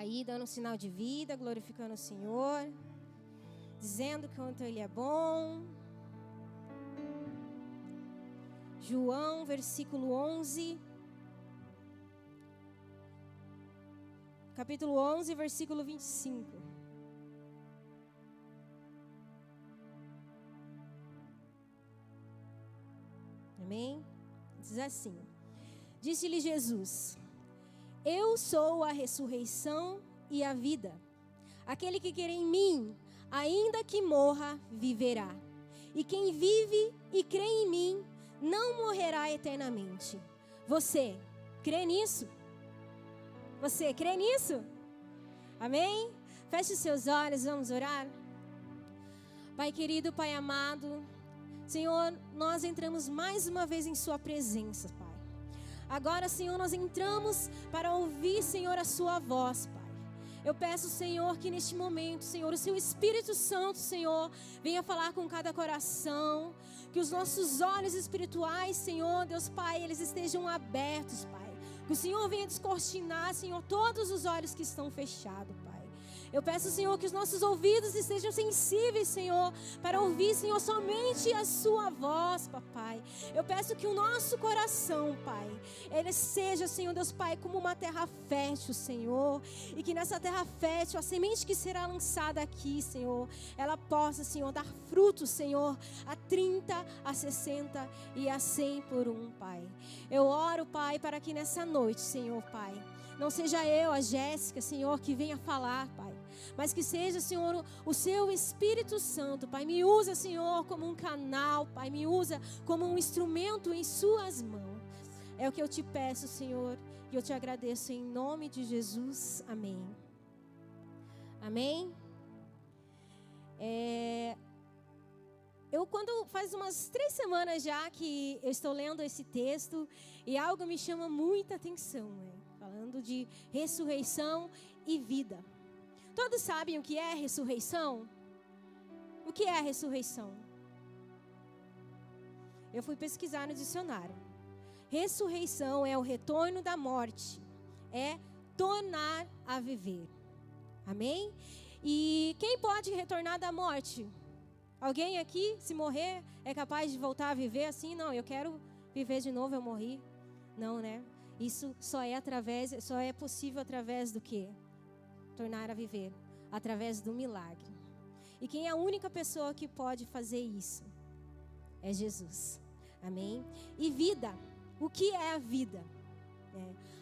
aí dando um sinal de vida, glorificando o Senhor, dizendo quanto Ele é bom. João, versículo 11. Capítulo 11, versículo 25. Amém? Diz assim: Disse-lhe Jesus: Eu sou a ressurreição e a vida. Aquele que crê em mim, ainda que morra, viverá. E quem vive e crê em mim, não morrerá eternamente. Você crê nisso? Você crê nisso? Amém? Feche os seus olhos, vamos orar. Pai querido, Pai amado, Senhor, nós entramos mais uma vez em Sua presença, Pai. Agora, Senhor, nós entramos para ouvir, Senhor, a Sua voz, Pai. Eu peço, Senhor, que neste momento, Senhor, o Seu Espírito Santo, Senhor, venha falar com cada coração, que os nossos olhos espirituais, Senhor, Deus Pai, eles estejam abertos, Pai. Que o Senhor venha descortinar, Senhor, todos os olhos que estão fechados, Pai. Eu peço, Senhor, que os nossos ouvidos estejam sensíveis, Senhor, para ouvir, Senhor, somente a Sua voz, Papai. Eu peço que o nosso coração, Pai, ele seja, Senhor, Deus Pai, como uma terra fértil, Senhor. E que nessa terra fértil, a semente que será lançada aqui, Senhor, ela possa, Senhor, dar frutos, Senhor, a 30, a 60 e a 100 por um, Pai. Eu oro, Pai, para que nessa noite, Senhor, Pai, não seja eu, a Jéssica, Senhor, que venha falar, Pai, mas que seja, Senhor, o Seu Espírito Santo, Pai. Me usa, Senhor, como um canal, Pai. Me usa como um instrumento em Suas mãos. É o que eu te peço, Senhor, e eu te agradeço em nome de Jesus. Amém. Amém. Quando faz umas 3 semanas já que eu estou lendo esse texto e algo me chama muita atenção, falando de ressurreição e vida. Todos sabem o que é ressurreição? O que é a ressurreição? Eu fui pesquisar no dicionário. Ressurreição é o retorno da morte, é tornar a viver. Amém? E quem pode retornar da morte? Alguém aqui, se morrer, é capaz de voltar a viver assim? Não, eu quero viver de novo, eu morri. Não, né? Isso só é possível através do quê? Tornar a viver, através do milagre. E quem é a única pessoa que pode fazer isso? É Jesus. Amém? E vida. O que é a vida?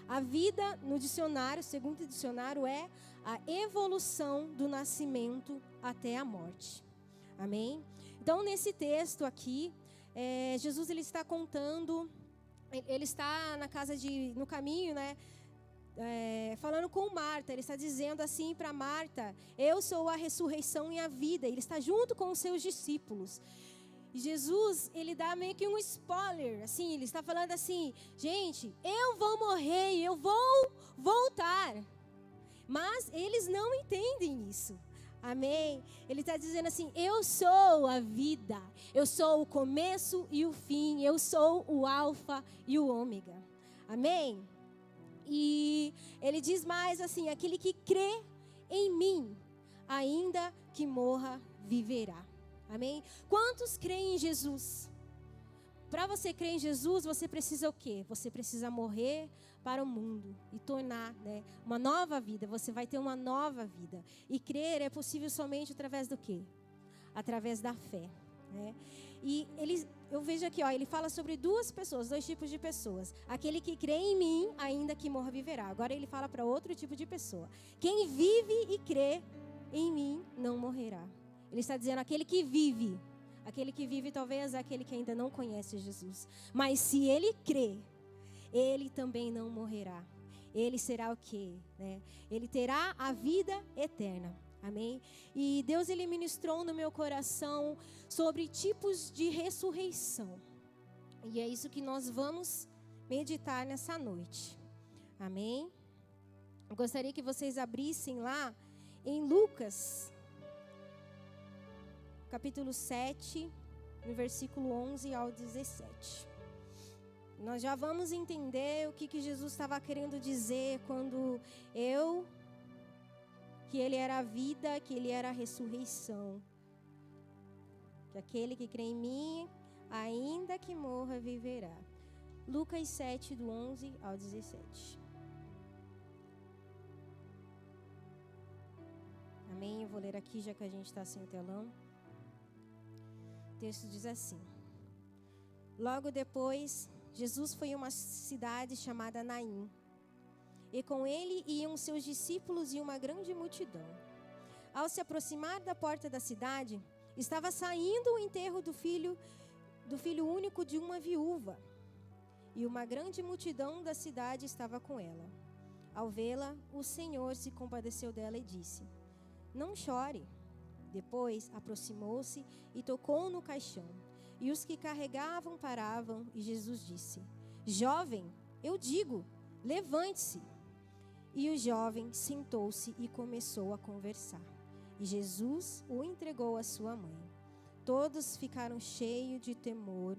A vida, no dicionário, segundo o dicionário, é a evolução do nascimento até a morte. Amém? Então, nesse texto aqui, Jesus ele está contando, ele está no caminho, né? Falando com Marta, ele está dizendo assim para Marta: eu sou a ressurreição e a vida. Ele está junto com os seus discípulos. E Jesus, ele dá meio que um spoiler, assim, ele está falando assim: gente, eu vou morrer e eu vou voltar. Mas eles não entendem isso. Amém? Ele está dizendo assim: eu sou a vida, eu sou o começo e o fim, eu sou o alfa e o ômega. Amém? E ele diz mais assim: aquele que crê em mim, ainda que morra, viverá. Amém? Quantos creem em Jesus? Para você crer em Jesus, você precisa o quê? Você precisa morrer para o mundo e tornar, né, uma nova vida. Você vai ter uma nova vida. E crer é possível somente através do quê? Através da fé. Né? E eu vejo aqui, ele fala sobre 2 pessoas, 2 tipos de pessoas. Aquele que crê em mim, ainda que morra, viverá. Agora ele fala para outro tipo de pessoa. Quem vive e crê em mim, não morrerá. Ele está dizendo aquele que vive. Aquele que vive talvez é aquele que ainda não conhece Jesus. Mas se ele crê, ele também não morrerá. Ele será o quê? Né? Ele terá a vida eterna. Amém? E Deus ele ministrou no meu coração sobre tipos de ressurreição. E é isso que nós vamos meditar nessa noite. Amém? Eu gostaria que vocês abrissem lá em Lucas, capítulo 7, no versículo 11 ao 17. Nós já vamos entender o que Jesus estava querendo dizer quando eu que Ele era a vida, que Ele era a ressurreição. Que aquele que crê em mim, ainda que morra, viverá. Lucas 7, do 11 ao 17. Amém? Eu vou ler aqui, já que a gente está sem telão. O texto diz assim: Logo depois, Jesus foi a uma cidade chamada Naim, e com ele iam seus discípulos e uma grande multidão. Ao se aproximar da porta da cidade, estava saindo o enterro do filho único de uma viúva, e uma grande multidão da cidade estava com ela. Ao vê-la, o Senhor se compadeceu dela e disse: Não chore. Depois aproximou-se e tocou no caixão. E os que carregavam paravam, e Jesus disse: Jovem, eu digo, levante-se. E o jovem sentou-se e começou a conversar. E Jesus o entregou à sua mãe. Todos ficaram cheios de temor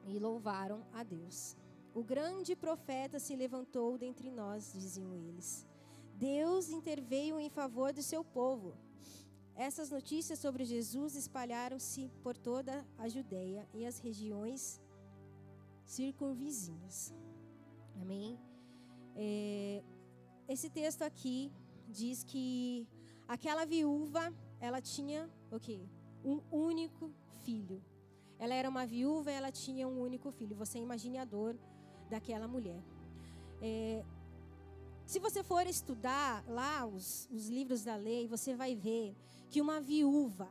e louvaram a Deus. O grande profeta se levantou dentre nós, diziam eles. Deus interveio em favor do seu povo. Essas notícias sobre Jesus espalharam-se por toda a Judeia e as regiões circunvizinhas. Amém? Esse texto aqui diz que aquela viúva, ela tinha o quê? Um único filho. Ela era uma viúva e ela tinha um único filho. Você imagine a dor daquela mulher. Se você for estudar lá os livros da lei, você vai ver que uma viúva,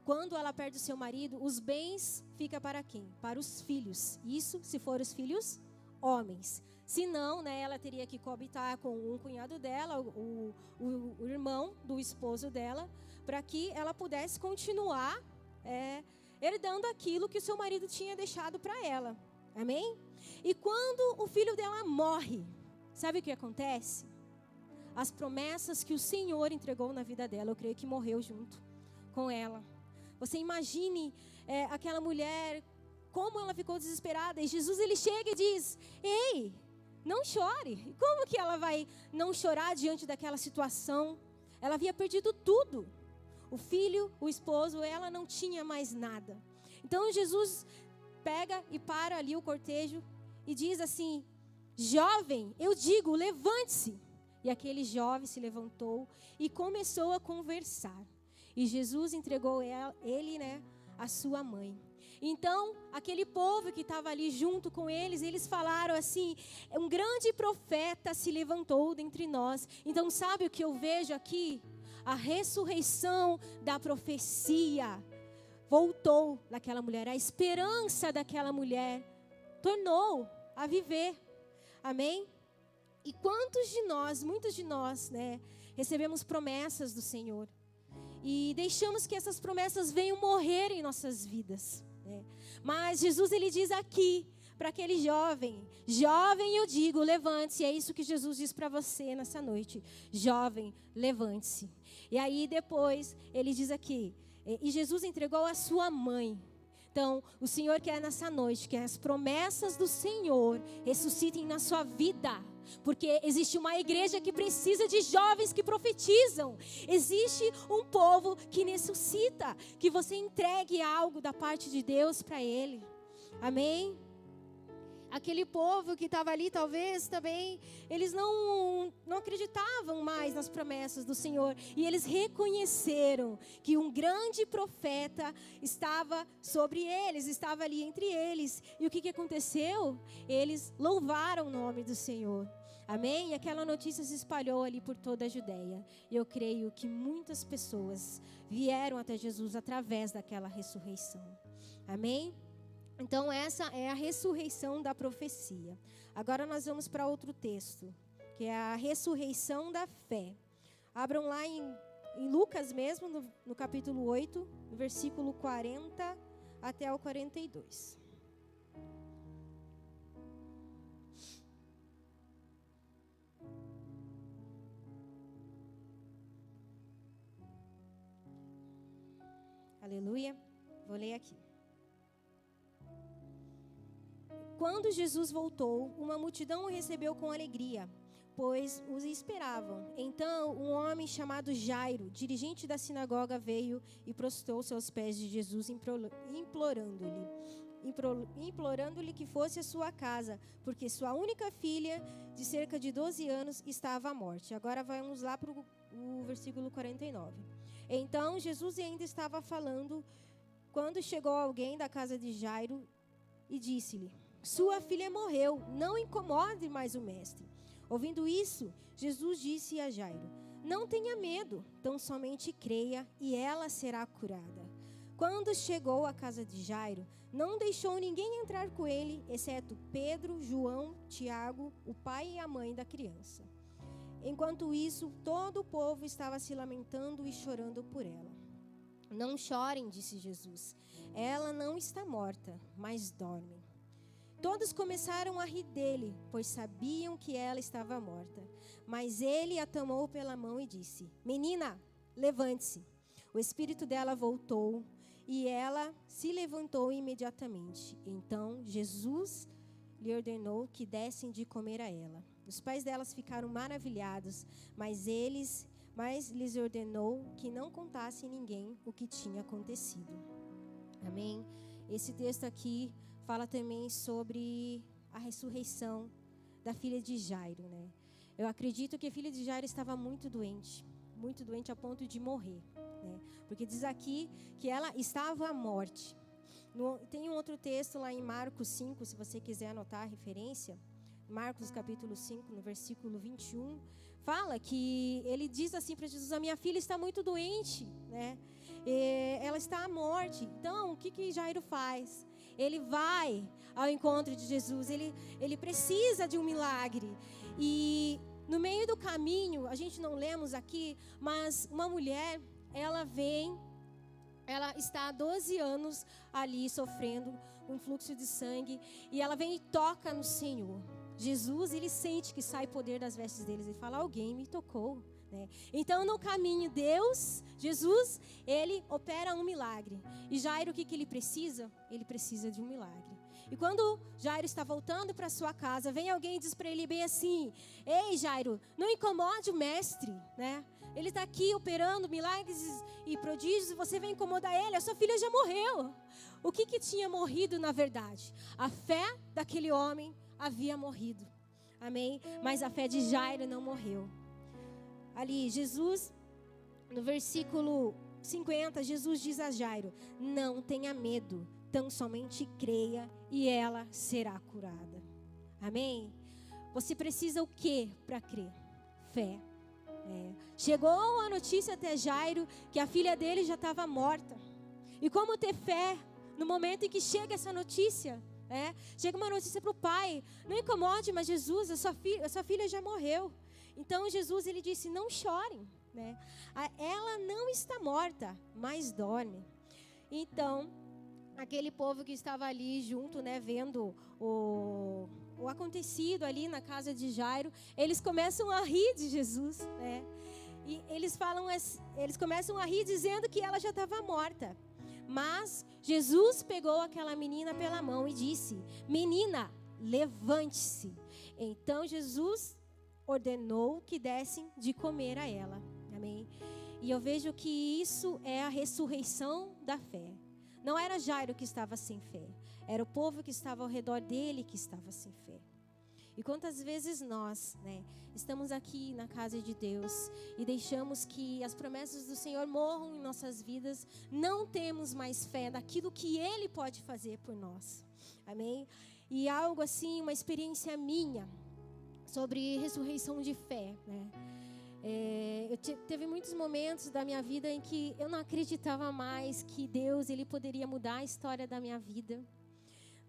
quando ela perde o seu marido, os bens ficam para quem? Para os filhos. Isso se for os filhos homens. Se não, ela teria que coabitar com um cunhado dela, o irmão do esposo dela, para que ela pudesse continuar herdando aquilo que o seu marido tinha deixado para ela. Amém? E quando o filho dela morre, sabe o que acontece? As promessas que o Senhor entregou na vida dela, eu creio que morreu junto com ela. Você imagine aquela mulher, como ela ficou desesperada. E Jesus, ele chega e diz: Ei, não chore. Como que ela vai não chorar diante daquela situação? Ela havia perdido tudo. O filho, o esposo, ela não tinha mais nada. Então Jesus pega e para ali o cortejo e diz assim: Jovem, eu digo, levante-se. E aquele jovem se levantou e começou a conversar. E Jesus entregou ele, a sua mãe. Então, aquele povo que estava ali junto com eles, eles falaram assim: um grande profeta se levantou dentre nós. Então, sabe o que eu vejo aqui? A ressurreição da profecia voltou naquela mulher. A esperança daquela mulher tornou a viver. Amém? E muitos de nós, recebemos promessas do Senhor. E deixamos que essas promessas venham morrer em nossas vidas. Mas Jesus, ele diz aqui, para aquele jovem: Jovem, eu digo, levante-se. É isso que Jesus diz para você nessa noite. Jovem, levante-se. E aí depois, ele diz aqui: e Jesus entregou a sua mãe. Então, o Senhor quer nessa noite que as promessas do Senhor ressuscitem na sua vida. Porque existe uma igreja que precisa de jovens que profetizam. Existe um povo que necessita que você entregue algo da parte de Deus para ele. Amém? Aquele povo que estava ali, talvez também, eles não acreditavam mais nas promessas do Senhor. E eles reconheceram que um grande profeta estava sobre eles, estava ali entre eles. E o que aconteceu? Eles louvaram o nome do Senhor. Amém? E aquela notícia se espalhou ali por toda a Judeia. E eu creio que muitas pessoas vieram até Jesus através daquela ressurreição. Amém? Então essa é a ressurreição da profecia. Agora nós vamos para outro texto, que é a ressurreição da fé. Abram lá em Lucas mesmo, no capítulo 8, no versículo 40 até o 42. Aleluia. Vou ler aqui. Quando Jesus voltou, uma multidão o recebeu com alegria, pois os esperavam. Então, um homem chamado Jairo, dirigente da sinagoga, veio e prostrou-se aos pés de Jesus, implorando-lhe que fosse à sua casa, porque sua única filha, de cerca de 12 anos, estava à morte. Agora vamos lá para o versículo 49. Então, Jesus ainda estava falando, quando chegou alguém da casa de Jairo e disse-lhe: sua filha morreu, não incomode mais o mestre. Ouvindo isso, Jesus disse a Jairo: não tenha medo, tão somente creia e ela será curada. Quando chegou à casa de Jairo, não deixou ninguém entrar com ele, exceto Pedro, João, Tiago, o pai e a mãe da criança. Enquanto isso, todo o povo estava se lamentando e chorando por ela. Não chorem, disse Jesus. Ela não está morta, mas dorme. Todos começaram a rir dele, pois sabiam que ela estava morta. Mas ele a tomou pela mão e disse: menina, levante-se. O espírito dela voltou e ela se levantou imediatamente. Então Jesus lhe ordenou que dessem de comer a ela. Os pais delas ficaram maravilhados, mas lhes ordenou que não contassem a ninguém o que tinha acontecido. Amém? Esse texto aqui fala também sobre a ressurreição da filha de Jairo, né? Eu acredito que a filha de Jairo estava muito doente a ponto de morrer, né? Porque diz aqui que ela estava à morte. Tem um outro texto lá em Marcos 5, se você quiser anotar a referência, Marcos capítulo 5, no versículo 21, fala que ele diz assim para Jesus: a minha filha está muito doente, né? Ela está à morte. Então, o que Jairo faz? Ele vai ao encontro de Jesus, ele precisa de um milagre. E no meio do caminho, a gente não lemos aqui, mas uma mulher, ela está há 12 anos ali sofrendo um fluxo de sangue, e ela vem e toca no Senhor. Jesus, ele sente que sai poder das vestes deles, ele fala: alguém me tocou. Então, no caminho, Jesus, ele opera um milagre. E Jairo, o que ele precisa? Ele precisa de um milagre. E quando Jairo está voltando para sua casa, vem alguém e diz para ele bem assim: ei, Jairo, não incomode o mestre, né? Ele está aqui operando milagres e prodígios, e você vem incomodar ele. A sua filha já morreu. O que tinha morrido na verdade? A fé daquele homem havia morrido. Amém? Mas a fé de Jairo não morreu. Ali, Jesus, no versículo 50, Jesus diz a Jairo: não tenha medo, tão somente creia e ela será curada. Amém? Você precisa o que para crer? Fé. Chegou a notícia até Jairo que a filha dele já estava morta. E como ter fé no momento em que chega essa notícia? Chega uma notícia para o pai: não incomode, mas Jesus, a sua filha já morreu. Então Jesus, ele disse: não chorem, né? Ela não está morta, mas dorme. Então, aquele povo que estava ali junto, né, vendo o acontecido ali na casa de Jairo, eles começam a rir de Jesus, né? E eles começam a rir dizendo que ela já estava morta. Mas Jesus pegou aquela menina pela mão e disse: menina, levante-se. Então Jesus ordenou que dessem de comer a ela. Amém? E eu vejo que isso é a ressurreição da fé. Não era Jairo que estava sem fé, era o povo que estava ao redor dele que estava sem fé. E quantas vezes nós, né, estamos aqui na casa de Deus e deixamos que as promessas do Senhor morram em nossas vidas, não temos mais fé naquilo que Ele pode fazer por nós. Amém? E algo assim, uma experiência minha sobre ressurreição de fé, né? Teve muitos momentos da minha vida em que eu não acreditava mais que Deus, Ele poderia mudar a história da minha vida.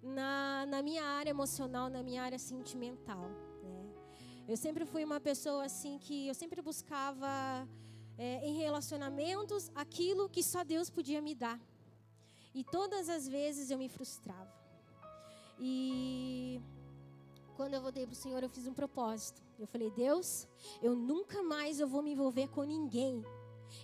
Na minha área emocional, na minha área sentimental, né? Eu sempre fui uma pessoa assim que eu sempre buscava em relacionamentos aquilo que só Deus podia me dar. E todas as vezes eu me frustrava. E quando eu voltei para o Senhor, eu fiz um propósito. Eu falei: Deus, eu nunca mais vou me envolver com ninguém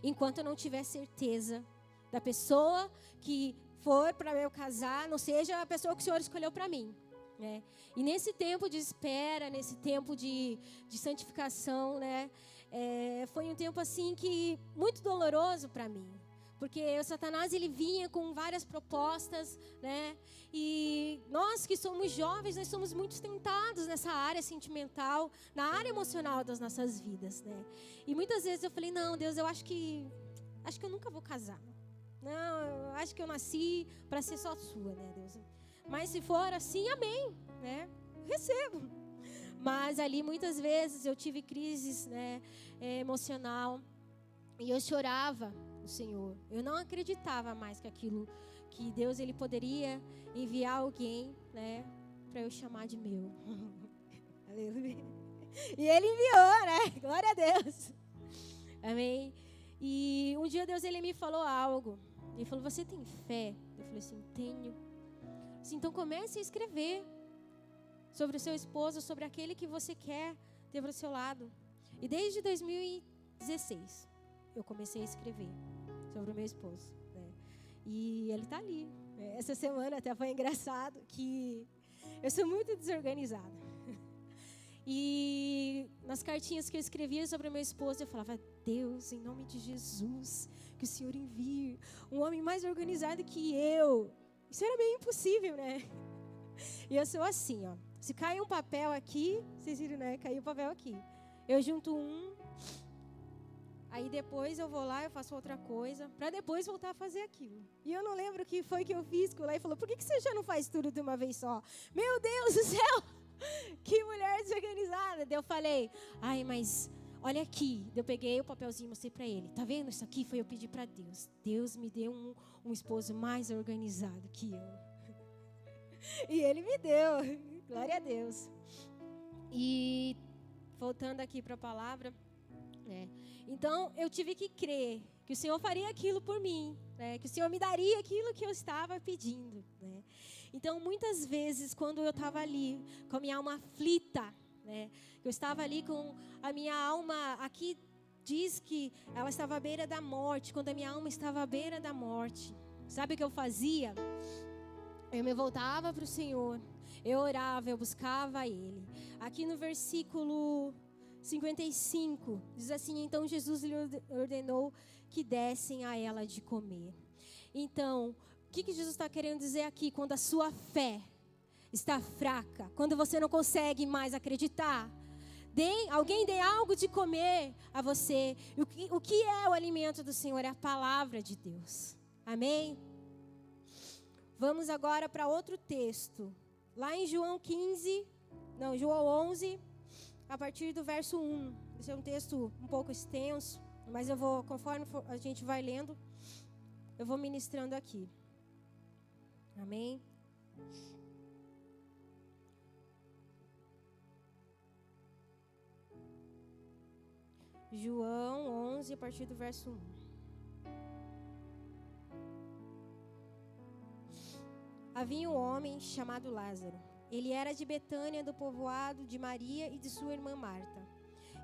enquanto eu não tiver certeza da pessoa que for para eu casar, não seja a pessoa que o Senhor escolheu para mim. né? E nesse tempo de espera, nesse tempo de santificação, né? Foi um tempo assim que muito doloroso para mim. Porque o Satanás, ele vinha com várias propostas, né? E nós que somos jovens, nós somos muito tentados nessa área sentimental, na área emocional das nossas vidas, né? E muitas vezes eu falei, não, Deus, eu acho que eu nunca vou casar. Não, eu acho que eu nasci para ser só sua, né, Deus? Mas se for assim, amém, né? Recebo. Mas ali muitas vezes eu tive crises, né, emocional, e eu chorava o Senhor. Eu não acreditava mais que Deus, ele poderia enviar alguém, né, para eu chamar de meu. Aleluia. E ele enviou, né? Glória a Deus. Amém. E um dia Deus, ele me falou algo. Ele falou, você tem fé? Eu falei assim, tenho. Assim, então comece a escrever sobre o seu esposo, sobre aquele que você quer ter para o seu lado. E desde 2016 eu comecei a escrever sobre o meu esposo, né? E ele está ali. Essa semana até foi engraçado que eu sou muito desorganizada. E nas cartinhas que eu escrevia sobre o meu esposo, eu falava, Deus, em nome de Jesus, que o Senhor envie um homem mais organizado que eu. Isso era meio impossível, né? E eu sou assim, ó. Se cai um papel aqui, vocês viram, né? Caiu o papel aqui. Eu junto um, aí depois eu vou lá, eu faço outra coisa, para depois voltar a fazer aquilo. E eu não lembro o que foi que eu fiz, que o Lai falou, por que você já não faz tudo de uma vez só? Meu Deus do céu! Que mulher desorganizada. Daí eu falei, ai, mas olha aqui. Daí eu peguei o papelzinho e mostrei para ele. Tá vendo? Isso aqui foi eu pedir para Deus. Deus me deu um esposo mais organizado que eu. E ele me deu. Glória a Deus. E voltando aqui para a palavra, né? Então eu tive que crer que o Senhor faria aquilo por mim, né? Que o Senhor me daria aquilo que eu estava pedindo, né? Então, muitas vezes, quando eu estava ali, com a minha alma aflita, né? Eu estava ali com a minha alma, aqui diz que ela estava à beira da morte, quando a minha alma estava à beira da morte. Sabe o que eu fazia? Eu me voltava para o Senhor, eu orava, eu buscava Ele. Aqui no versículo 55, diz assim, então Jesus lhe ordenou que dessem a ela de comer. Então, o que Jesus está querendo dizer aqui? Quando a sua fé está fraca, quando você não consegue mais acreditar, alguém dê algo de comer a você. O que é o alimento do Senhor? É a palavra de Deus. Amém? Vamos agora para outro texto. Lá em João 11, a partir do verso 1. Esse é um texto um pouco extenso, mas eu vou, conforme a gente vai lendo, eu vou ministrando aqui. Amém? João 11, a partir do verso 1. Havia um homem chamado Lázaro. Ele era de Betânia, do povoado de Maria e de sua irmã Marta.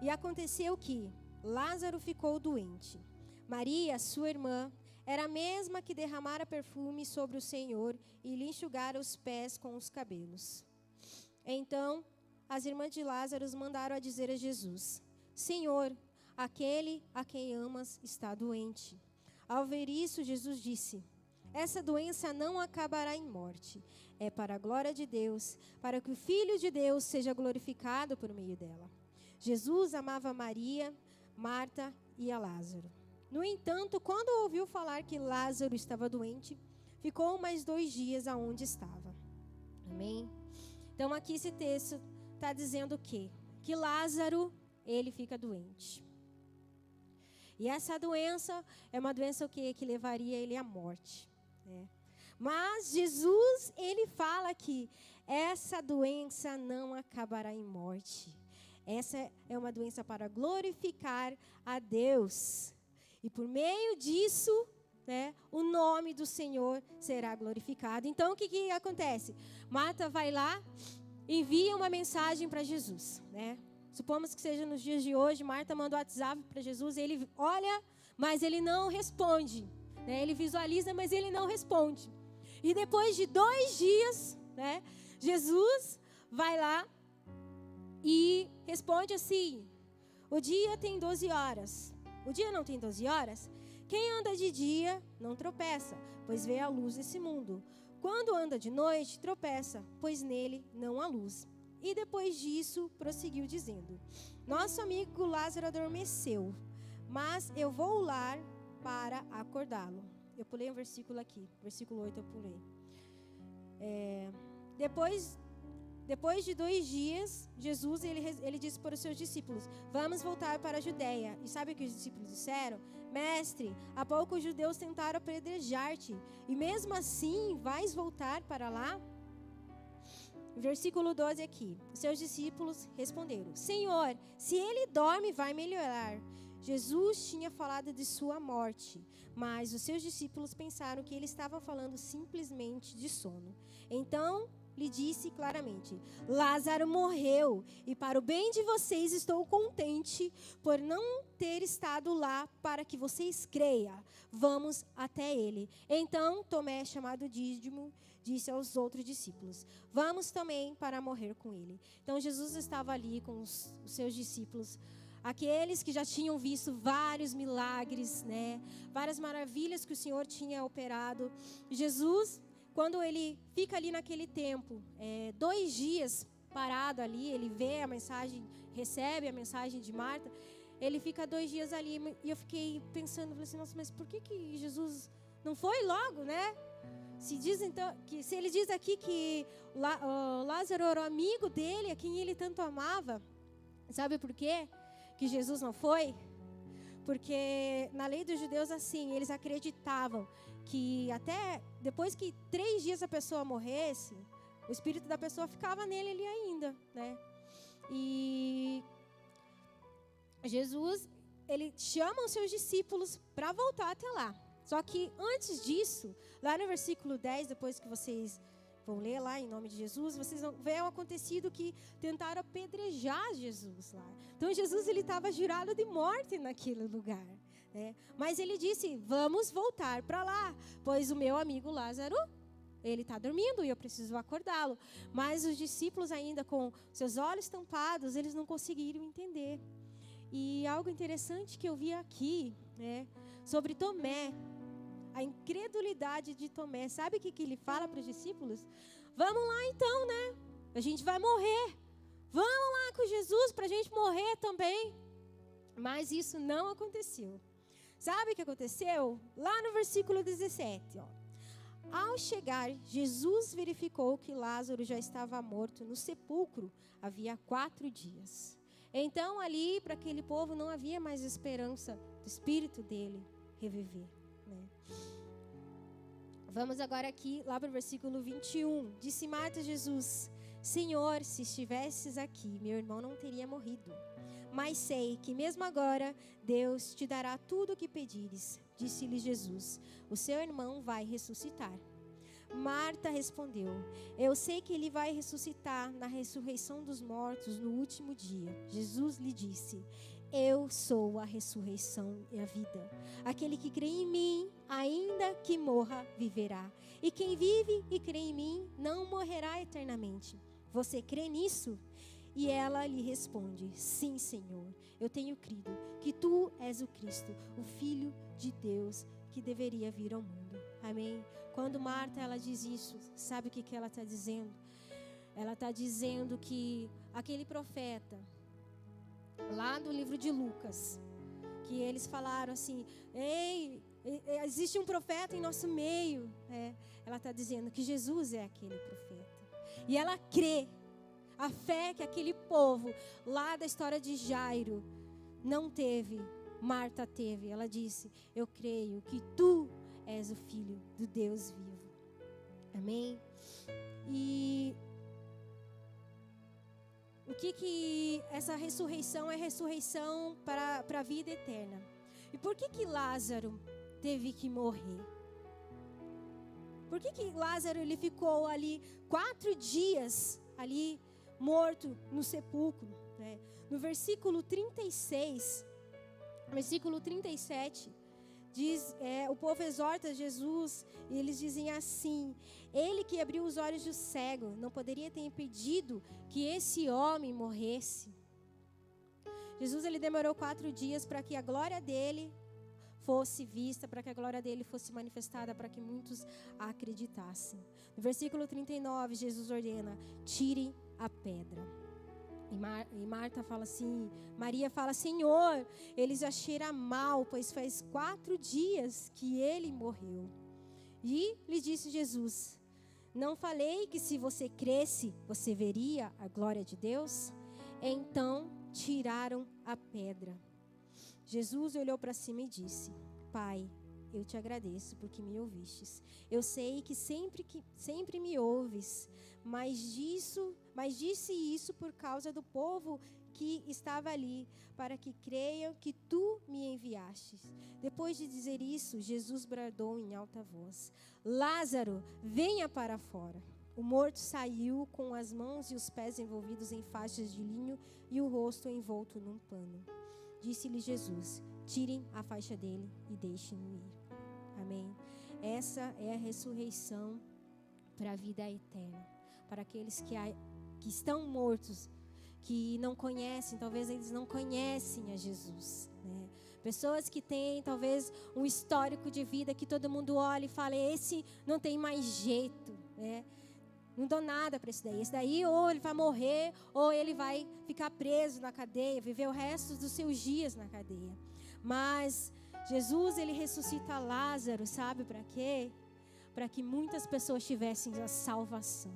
E aconteceu que Lázaro ficou doente. Maria, sua irmã, era a mesma que derramara perfume sobre o Senhor e lhe enxugara os pés com os cabelos. Então, as irmãs de Lázaro mandaram a dizer a Jesus, Senhor, aquele a quem amas está doente. Ao ver isso, Jesus disse, essa doença não acabará em morte. É para a glória de Deus, para que o Filho de Deus seja glorificado por meio dela. Jesus amava Maria, Marta e a Lázaro. No entanto, quando ouviu falar que Lázaro estava doente, ficou mais 2 dias aonde estava. Amém? Então aqui esse texto está dizendo o quê? Que Lázaro, ele fica doente. E essa doença é uma doença o quê? Que levaria ele à morte, né? Mas Jesus, ele fala que essa doença não acabará em morte. Essa é uma doença para glorificar a Deus. E por meio disso, né, o nome do Senhor será glorificado. Então, o que acontece? Marta vai lá, envia uma mensagem para Jesus, né? Supomos que seja nos dias de hoje, Marta manda o WhatsApp para Jesus, ele olha, mas ele não responde, né? Ele visualiza, mas ele não responde. E depois de 2 dias, né, Jesus vai lá e responde assim: o dia tem 12 horas. O dia não tem 12 horas? Quem anda de dia não tropeça, pois vê a luz desse mundo. Quando anda de noite, tropeça, pois nele não há luz. E depois disso, prosseguiu dizendo: nosso amigo Lázaro adormeceu, mas eu vou lá para acordá-lo. Eu pulei um versículo aqui, versículo 8 eu pulei. Depois de 2 dias, Jesus ele disse para os seus discípulos: vamos voltar para a Judeia. E sabe o que os discípulos disseram? Mestre, há pouco os judeus tentaram apedrejar-te, e mesmo assim vais voltar para lá? Versículo 12 aqui. Seus discípulos responderam: Senhor, se ele dorme, vai melhorar. Jesus tinha falado de sua morte, mas os seus discípulos pensaram que ele estava falando simplesmente de sono. Então lhe disse claramente: Lázaro morreu, e para o bem de vocês estou contente por não ter estado lá para que vocês creiam. Vamos até ele. Então Tomé, chamado Dídimo, disse aos outros discípulos: vamos também para morrer com ele. Então Jesus estava ali com os seus discípulos, aqueles que já tinham visto vários milagres, né? Várias maravilhas que o Senhor tinha operado. Jesus, quando ele fica ali naquele tempo, 2 dias parado ali, ele vê a mensagem, recebe a mensagem de Marta, ele fica 2 dias ali, e eu fiquei pensando, falei assim, nossa, mas por que Jesus não foi logo, né? Se ele diz aqui que Lázaro era o amigo dele, a quem ele tanto amava, sabe por quê que Jesus não foi? Porque na lei dos judeus, assim, eles acreditavam que até depois que 3 dias a pessoa morresse, o espírito da pessoa ficava nele ali ainda, né? E Jesus, ele chama os seus discípulos para voltar até lá. Só que antes disso, lá no versículo 10, depois que vocês vão ler lá em nome de Jesus, vocês vão ver o acontecido que tentaram apedrejar Jesus lá. Então Jesus, ele estava jurado de morte naquele lugar, né? Mas ele disse: vamos voltar para lá, pois o meu amigo Lázaro, ele está dormindo e eu preciso acordá-lo. Mas os discípulos, ainda com seus olhos tampados, eles não conseguiram entender. E algo interessante que eu vi aqui, né, sobre Tomé, a incredulidade de Tomé. Sabe o que ele fala para os discípulos? Vamos lá então, né? A gente vai morrer. Vamos lá com Jesus para a gente morrer também. Mas isso não aconteceu. Sabe o que aconteceu? Lá no versículo 17, ó. Ao chegar, Jesus verificou que Lázaro já estava morto no sepulcro havia 4 dias. Então ali, para aquele povo, não havia mais esperança do espírito dele reviver, né? Vamos agora aqui, lá para o versículo 21. Disse Marta a Jesus: Senhor, se estivesses aqui, meu irmão não teria morrido. Mas sei que mesmo agora Deus te dará tudo o que pedires. Disse-lhe Jesus: o seu irmão vai ressuscitar. Marta respondeu: eu sei que ele vai ressuscitar na ressurreição dos mortos no último dia. Jesus lhe disse: eu sou a ressurreição e a vida. Aquele que crê em mim, ainda que morra, viverá. E quem vive e crê em mim, não morrerá eternamente. Você crê nisso? E ela lhe responde: sim, Senhor, eu tenho crido que tu és o Cristo, o Filho de Deus, que deveria vir ao mundo. Amém? Quando Marta, ela diz isso, sabe o que ela está dizendo? Ela está dizendo que aquele profeta, lá do livro de Lucas, que eles falaram assim: ei, existe um profeta em nosso meio. Ela está dizendo que Jesus é aquele profeta. E ela crê. A fé que aquele povo lá da história de Jairo não teve, Marta teve. Ela disse: eu creio que tu és o Filho do Deus vivo. Amém? E o que essa ressurreição é? Ressurreição para a vida eterna. E por que Lázaro teve que morrer? Por que Lázaro ele ficou ali 4 dias ali morto no sepulcro, né? No versículo 36, versículo 37, o povo exorta Jesus e eles dizem assim: ele que abriu os olhos do cego não poderia ter impedido que esse homem morresse. Jesus, ele demorou 4 dias para que a glória dele fosse vista, para que a glória dele fosse manifestada, para que muitos acreditassem. No versículo 39, Jesus ordena: tirem a pedra. E Marta fala assim, Maria fala: Senhor, ele já cheira mal, pois faz 4 dias que ele morreu. E lhe disse Jesus: não falei que se você cresce, você veria a glória de Deus? Então tiraram a pedra. Jesus olhou para cima e disse: Pai, eu te agradeço porque me ouvistes. Eu sei que sempre me ouves, mas disse isso por causa do povo que estava ali, para que creiam que tu me enviastes. Depois de dizer isso, Jesus bradou em alta voz: Lázaro, venha para fora. O morto saiu com as mãos e os pés envolvidos em faixas de linho e o rosto envolto num pano. Disse-lhe Jesus: tirem a faixa dele e deixem-no ir. Amém? Essa é a ressurreição para a vida eterna. Para aqueles que estão mortos, que não conhecem, talvez eles não conhecem a Jesus, né? Pessoas que têm talvez um histórico de vida que todo mundo olha e fala: esse não tem mais jeito, né? Não dou nada para esse daí. Esse daí ou ele vai morrer, ou ele vai ficar preso na cadeia, viver o resto dos seus dias na cadeia. Mas Jesus, ele ressuscita Lázaro, sabe para quê? Para que muitas pessoas tivessem a salvação.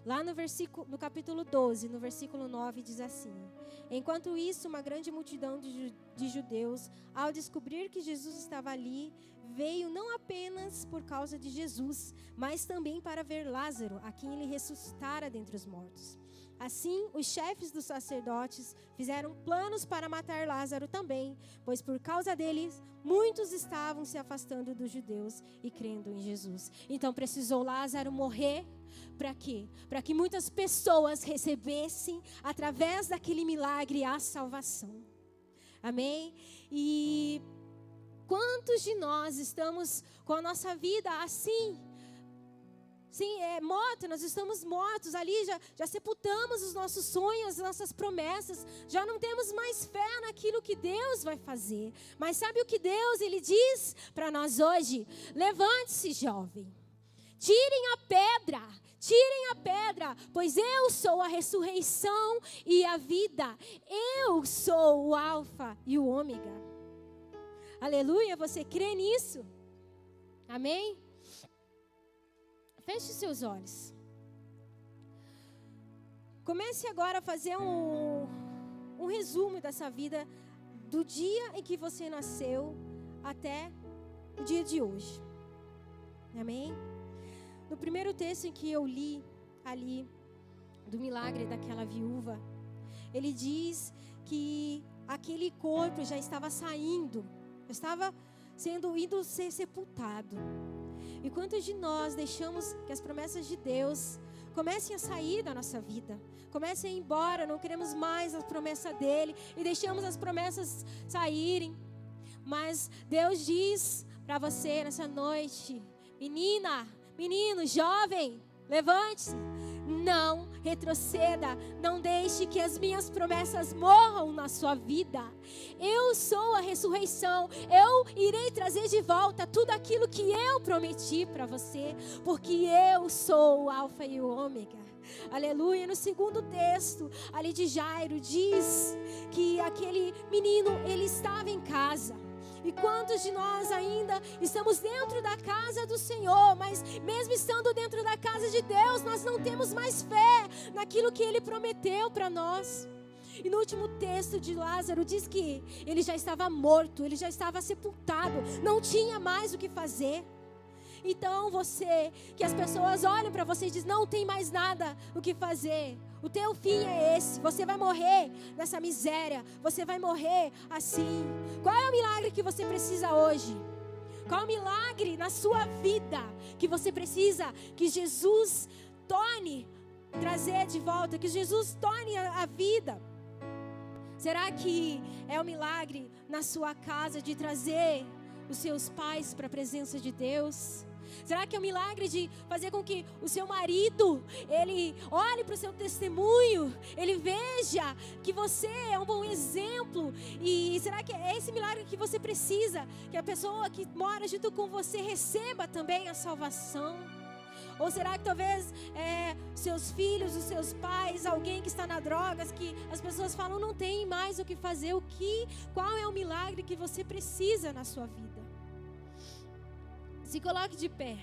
Lá no capítulo 12, no versículo 9, diz assim: enquanto isso, uma grande multidão de judeus, ao descobrir que Jesus estava ali, veio não apenas por causa de Jesus, mas também para ver Lázaro, a quem ele ressuscitara dentre os mortos. Assim, os chefes dos sacerdotes fizeram planos para matar Lázaro também, pois por causa deles, muitos estavam se afastando dos judeus e crendo em Jesus. Então precisou Lázaro morrer, para quê? Para que muitas pessoas recebessem, através daquele milagre, a salvação. Amém? E quantos de nós estamos com a nossa vida assim? Sim, morto, nós estamos mortos ali, já sepultamos os nossos sonhos, as nossas promessas, já não temos mais fé naquilo que Deus vai fazer. Mas sabe o que Deus, ele diz para nós hoje? Levante-se, jovem, tirem a pedra, pois eu sou a ressurreição e a vida, eu sou o alfa e o ômega. Aleluia, você crê nisso? Amém? Feche seus olhos. Comece agora a fazer um resumo dessa vida, do dia em que você nasceu até o dia de hoje. Amém? No primeiro texto em que eu li ali, do milagre daquela viúva, ele diz que aquele corpo já estava saindo, estava indo ser sepultado. E quantos de nós deixamos que as promessas de Deus comecem a sair da nossa vida, comecem a ir embora, não queremos mais a promessa dele e deixamos as promessas saírem. Mas Deus diz para você nessa noite: menina, menino, jovem, levante-se, não retroceda, não deixe que as minhas promessas morram na sua vida. Eu sou a ressurreição, eu irei trazer de volta tudo aquilo que eu prometi para você, porque eu sou o alfa e o ômega. Aleluia. No segundo texto ali de Jairo, diz que aquele menino, ele estava em casa. E quantos de nós ainda estamos dentro da casa do Senhor, mas mesmo estando dentro da casa de Deus, nós não temos mais fé naquilo que Ele prometeu para nós. E no último texto de Lázaro diz que ele já estava morto, ele já estava sepultado, não tinha mais o que fazer. Então você, que as pessoas olham para você e dizem: não tem mais nada o que fazer, o teu fim é esse, você vai morrer nessa miséria, você vai morrer assim. Qual é o milagre que você precisa hoje? Qual é o milagre na sua vida que você precisa que Jesus trazer de volta, que Jesus torne a vida? Será que é o milagre na sua casa de trazer os seus pais para a presença de Deus? Será que é o milagre de fazer com que o seu marido, ele olhe para o seu testemunho, ele veja que você é um bom exemplo? E será que é esse milagre que você precisa? Que a pessoa que mora junto com você receba também a salvação? Ou será que talvez seus filhos, os seus pais, alguém que está na drogas, que as pessoas falam não tem mais o que fazer? Qual é o milagre que você precisa na sua vida? Se coloque de pé.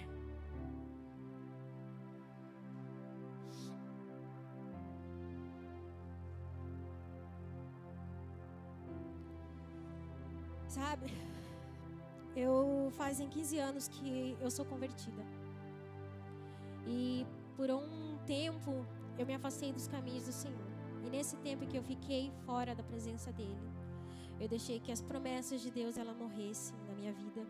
Sabe, fazem 15 anos que eu sou convertida. E por um tempo eu me afastei dos caminhos do Senhor. E nesse tempo que eu fiquei fora da presença dEle, eu deixei que as promessas de Deus ela morressem na minha vida.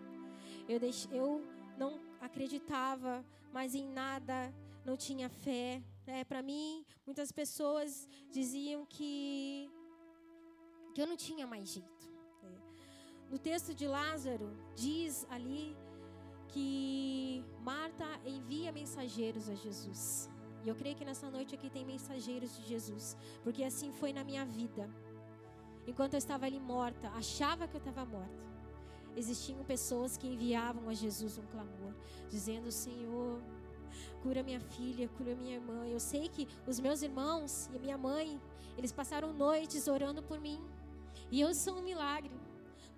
Eu não acreditava mais em nada, não tinha fé. Para mim, muitas pessoas diziam que eu não tinha mais jeito. No texto de Lázaro, diz ali que Marta envia mensageiros a Jesus. E eu creio que nessa noite aqui tem mensageiros de Jesus, porque assim foi na minha vida. Enquanto eu estava ali morta, achava que eu estava morta, existiam pessoas que enviavam a Jesus um clamor, dizendo: Senhor, cura minha filha, cura minha irmã. Eu sei que os meus irmãos e a minha mãe, eles passaram noites orando por mim. E eu sou um milagre,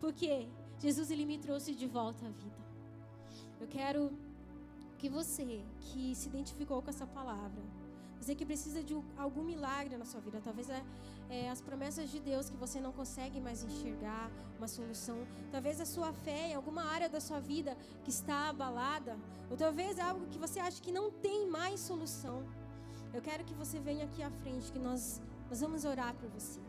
porque Jesus ele me trouxe de volta à vida. Eu quero que você que se identificou com essa palavra, você que precisa de algum milagre na sua vida, talvez as promessas de Deus que você não consegue mais enxergar uma solução, talvez a sua fé em alguma área da sua vida que está abalada, ou talvez algo que você acha que não tem mais solução. Eu quero que você venha aqui à frente, que nós vamos orar por você.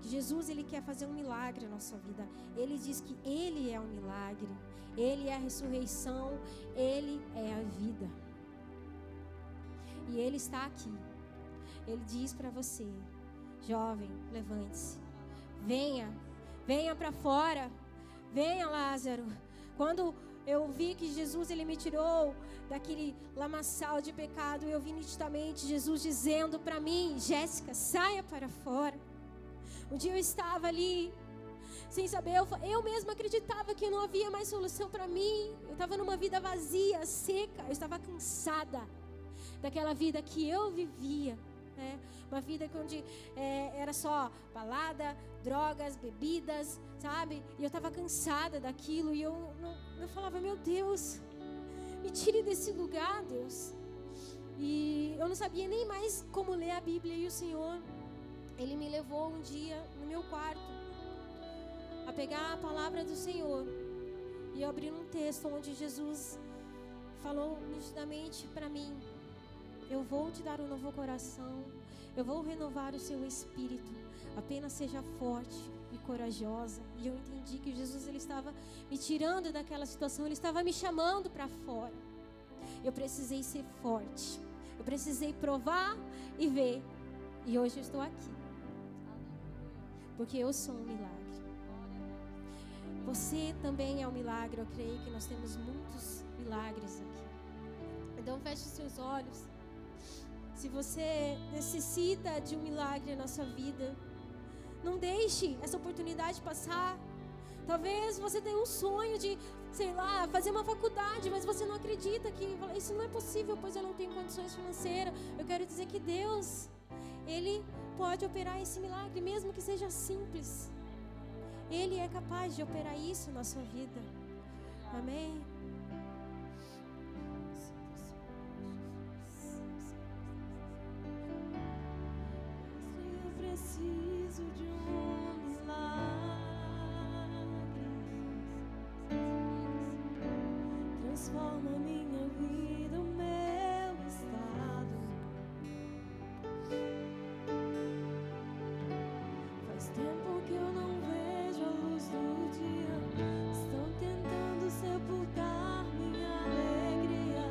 Que Jesus ele quer fazer um milagre na sua vida. Ele diz que Ele é um milagre, Ele é a ressurreição, Ele é a vida. E Ele está aqui. Ele diz para você: jovem, levante-se, venha para fora, venha, Lázaro. Quando eu vi que Jesus ele me tirou daquele lamaçal de pecado, eu vi nitidamente Jesus dizendo para mim: Jéssica, saia para fora. Um dia eu estava ali, sem saber, eu mesma acreditava que não havia mais solução para mim. Eu estava numa vida vazia, seca, eu estava cansada daquela vida que eu vivia, né? Uma vida onde era só balada, drogas, bebidas, sabe? E eu estava cansada daquilo e eu falava: meu Deus, me tire desse lugar, Deus. E eu não sabia nem mais como ler a Bíblia. E o Senhor, Ele me levou um dia no meu quarto a pegar a palavra do Senhor e eu abri um texto onde Jesus falou nitidamente para mim: eu vou te dar um novo coração, eu vou renovar o seu espírito, apenas seja forte e corajosa. E eu entendi que Jesus ele estava me tirando daquela situação, Ele estava me chamando para fora. Eu precisei ser forte, eu precisei provar e ver, e hoje eu estou aqui, porque eu sou um milagre. Você também é um milagre. Eu creio que nós temos muitos milagres aqui. Então feche os seus olhos. Se você necessita de um milagre na sua vida, não deixe essa oportunidade passar. Talvez você tenha um sonho de, sei lá, fazer uma faculdade, mas você não acredita que isso não é possível, pois eu não tenho condições financeiras. Eu quero dizer que Deus, Ele pode operar esse milagre, mesmo que seja simples. Ele é capaz de operar isso na sua vida. Amém? Eu preciso de um milagre. Transforma minha vida, o meu estado. Faz tempo que eu não vejo a luz do dia. Estão tentando sepultar minha alegria,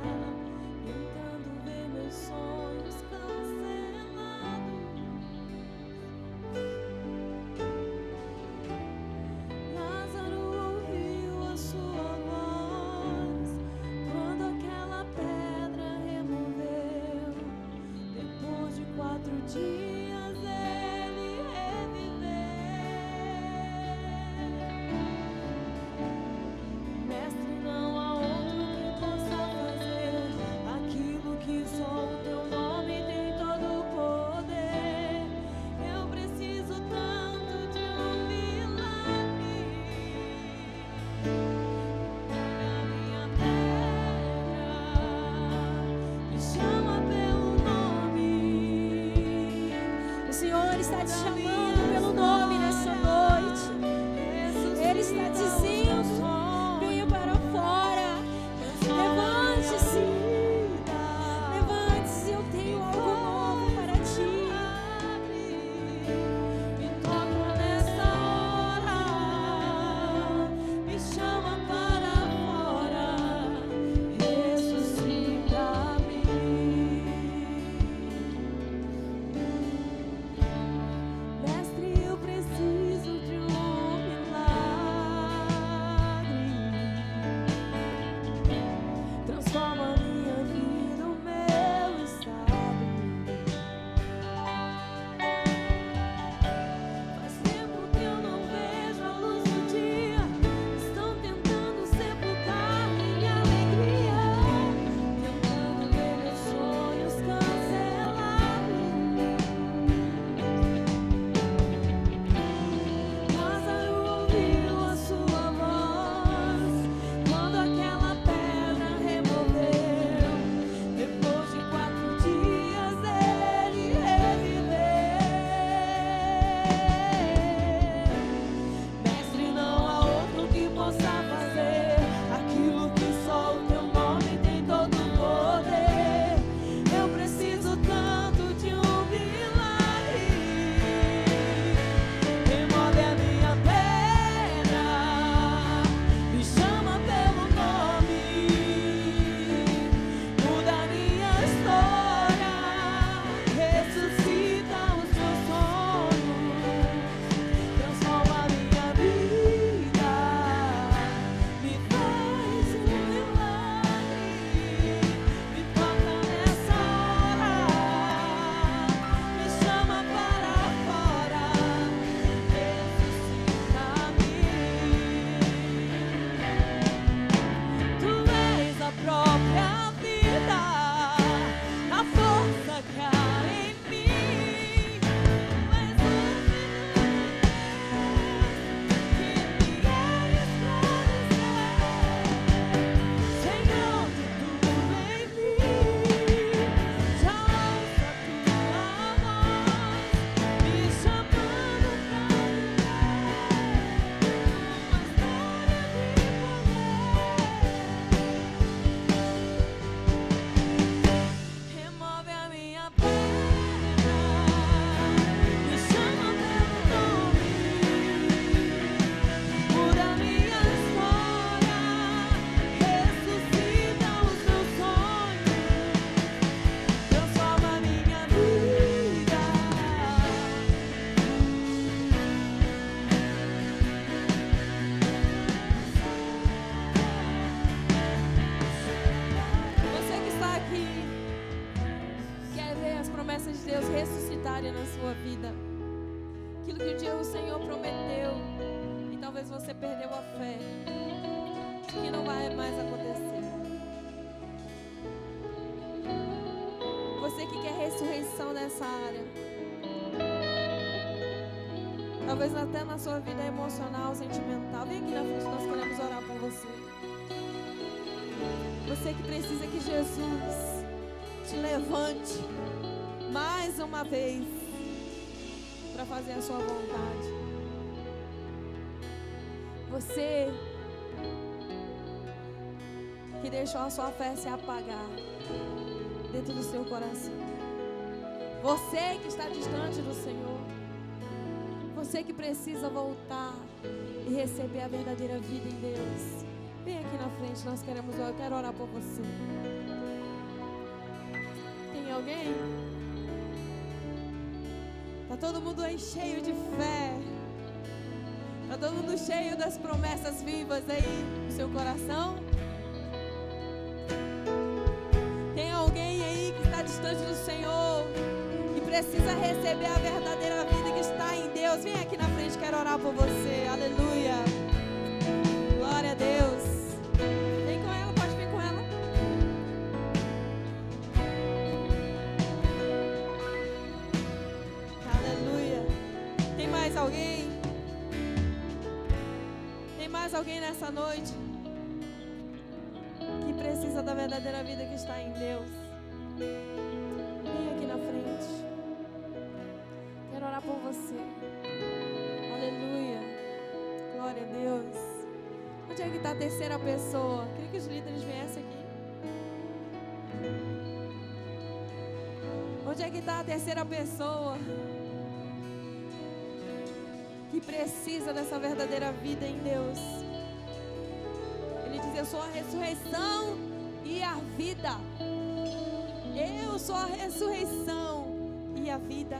tentando ver meus sonhos cancelados. Lázaro ouviu a sua te chamando pelo nome nessa noite. Ele está dizendo: venha para fora. Levante-se. Levante-se, eu tenho algo novo para ti. Me toca nessa hora, me chama para fora, ressuscita-me. Mestre, eu preciso de um milagre. Transforma minha vida, o meu estado. Faz tempo que eu não vejo a luz do dia. Estão tentando sepultar minha alegria, tentando ver meus sonhos cancelados. Lázaro ouviu a sua voz quando aquela pedra removeu. Depois de 4 dias ele reviveu. Mestre, não há outro que possa fazer aquilo que só o teu nome tem todo o poder. Eu preciso tanto de um milagre. Remove a minha pedra, me chama pelo nome, muda a minha história, ressuscita os meus sonhos, transforma a minha vida, me faz um milagre, me toca nessa hora, me chama para fora, ressuscita-me. Tu és a própria vida, a força que há em mim. Tu és o que me queres trazer. Senhor de tudo em mim, já ouça tua voz, me chamando pra viver uma história de poder. Remove a minha pedra, me chama pelo nome, muda a minha história, ressuscita os meus sonhos, transforma a minha vida. Você que está aqui, quer ver as promessas de Deus ressuscitarem na sua vida? Aquilo que um dia o Senhor prometeu e talvez você perdeu a fé, que não vai mais acontecer. Você que quer ressurreição nessa área, talvez até na sua vida emocional, sentimental, vem aqui na frente, nós queremos orar por você. Você que precisa que Jesus te levante mais uma vez para fazer a sua vontade. Você que deixou a sua fé se apagar dentro do seu coração. Você que está distante do Senhor. Você que precisa voltar e receber a verdadeira vida em Deus. Vem aqui na frente, nós queremos orar. Eu quero orar por você. Tem alguém? Tá todo mundo aí cheio de fé. Tá todo mundo cheio das promessas vivas aí no seu coração. Tem alguém aí que está distante do Senhor e precisa receber a verdadeira vida que está em Deus. Vem aqui na frente, quero orar por você. Aleluia. Glória a Deus. Vem com ela, pode vir com ela. Aleluia. Tem mais alguém? Tem mais alguém nessa noite que precisa da verdadeira vida que está em Deus? Vem aqui na frente. Quero orar por você. Aleluia. Glória a Deus. Onde é que está a terceira pessoa? Queria que os líderes viessem aqui. Onde é que está a terceira pessoa que precisa dessa verdadeira vida em Deus? Ele diz: eu sou a ressurreição e a vida. Eu sou a ressurreição e a vida.